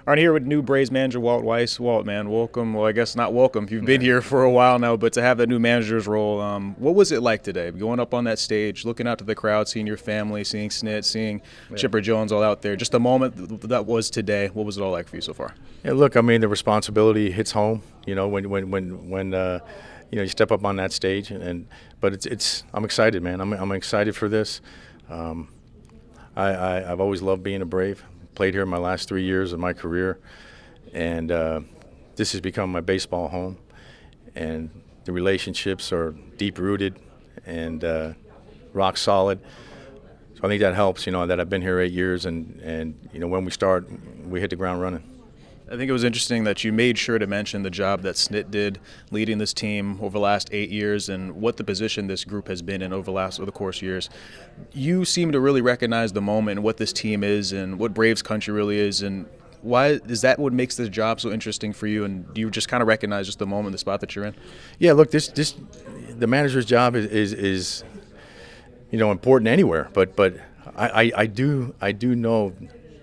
I'm here with new Braves manager Walt Weiss. Walt, man, welcome. Well, I guess not welcome. You've been here for a while now, but to have that new manager's role, what was it like today? Going up on that stage, looking out to the crowd, seeing your family, seeing Snit, seeing Chipper Jones all out there. Just the moment that was today. What was it all like for you so far? Yeah, look, I mean, the responsibility hits home. You know, when you step up on that stage, but I'm excited, man. I'm excited for this. I've always loved being a Brave. Played here my last 3 years of my career, and this has become my baseball home. And the relationships are deep-rooted and rock solid. So I think that helps, that I've been here 8 years, and when we start, we hit the ground running. I think it was interesting that you made sure to mention the job that Snit did leading this team over the last 8 years and what the position this group has been in over the course of years. You seem to really recognize the moment and what this team is and what Braves country really is. And why is that what makes this job so interesting for you? And do you just kind of recognize just the moment, the spot that you're in? Yeah, look, the manager's job is important anywhere. But I do know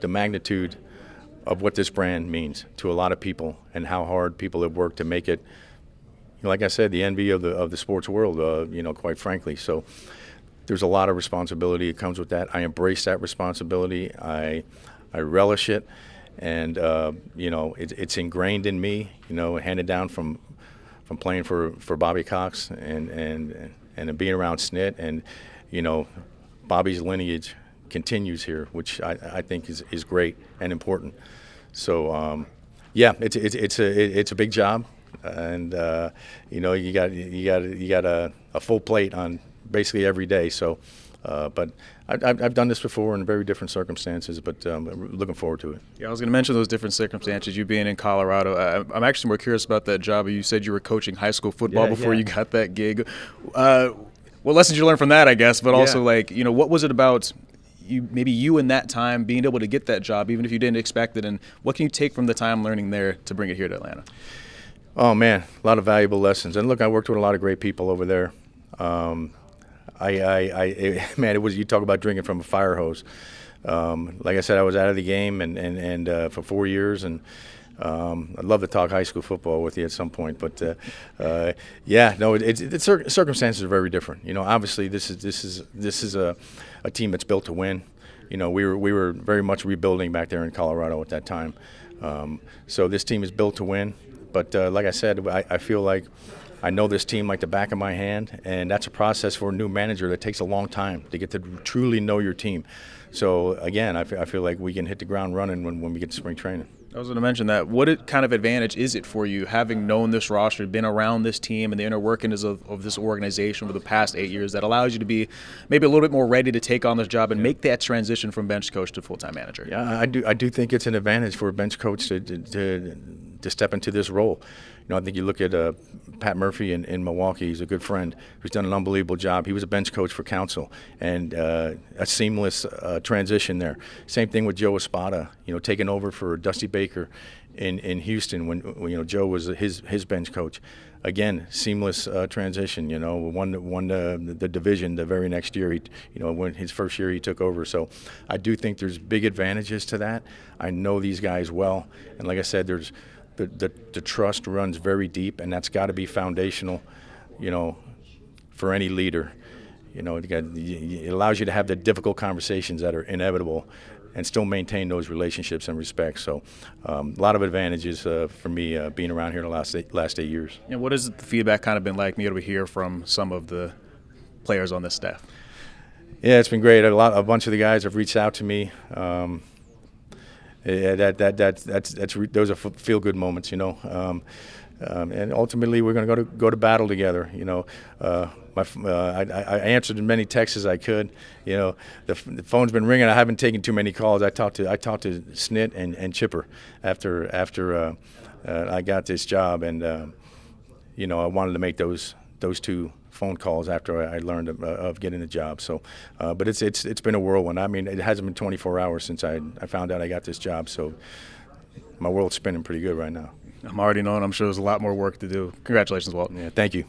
the magnitude of what this brand means to a lot of people and how hard people have worked to make it, like I said, the envy of the sports world, quite frankly. So there's a lot of responsibility that comes with that. I embrace that responsibility. I relish it, and it's ingrained in me, handed down from playing for Bobby Cox and being around Snit, and Bobby's lineage continues here, which I think is great and important. So it's a big job, and you got a full plate on basically every day. So, but I've done this before in very different circumstances, but looking forward to it. Yeah, I was going to mention those different circumstances. You being in Colorado, I'm actually more curious about that job. You said you were coaching high school football before you got that gig. What lessons you learned from that, I guess, but also what was it about you in that time being able to get that job, even if you didn't expect it, and what can you take from the time learning there to bring it here to Atlanta? Oh man, a lot of valuable lessons. And look, I worked with a lot of great people over there. It was, you talk about drinking from a fire hose. Like I said, I was out of the game and for 4 years, and I'd love to talk high school football with you at some point, but circumstances are very different. Obviously this is a team that's built to win. We were very much rebuilding back there in Colorado at that time. So this team is built to win. But like I said, I feel like I know this team like the back of my hand, and that's a process for a new manager that takes a long time to get to truly know your team. So again, I feel like we can hit the ground running when we get to spring training. I was going to mention that. What kind of advantage is it for you, having known this roster, been around this team and the inner workings of this organization for the past 8 years, that allows you to be maybe a little bit more ready to take on this job and make that transition from bench coach to full-time manager? Yeah, I do think it's an advantage for a bench coach to step into this role. I think you look at Pat Murphy in Milwaukee. He's a good friend who's done an unbelievable job. He was a bench coach for Council, and a seamless transition there. Same thing with Joe Espada, taking over for Dusty Baker in Houston when Joe was his bench coach. Again, seamless transition. Won the division the very next year. When his first year he took over. So I do think there's big advantages to that. I know these guys well, and like I said, there's the trust runs very deep, and that's got to be foundational, for any leader. It allows you to have the difficult conversations that are inevitable and still maintain those relationships and respect. So a lot of advantages for me being around here the last 8 years. And what has the feedback kind of been like, being able to hear from some of the players on this staff? Yeah, it's been great. A bunch of the guys have reached out to me. Those are feel-good moments, and ultimately we're going to go to battle together. I answered as many texts as I could. The phone's been ringing. I haven't taken too many calls. I talked to Snit and Chipper after I got this job, and I wanted to make those two phone calls after I learned of getting the job. So, but it's been a whirlwind. I mean, it hasn't been 24 hours since I found out I got this job. So, my world's spinning pretty good right now. I'm already knowing. I'm sure there's a lot more work to do. Congratulations, Walt. Yeah, thank you.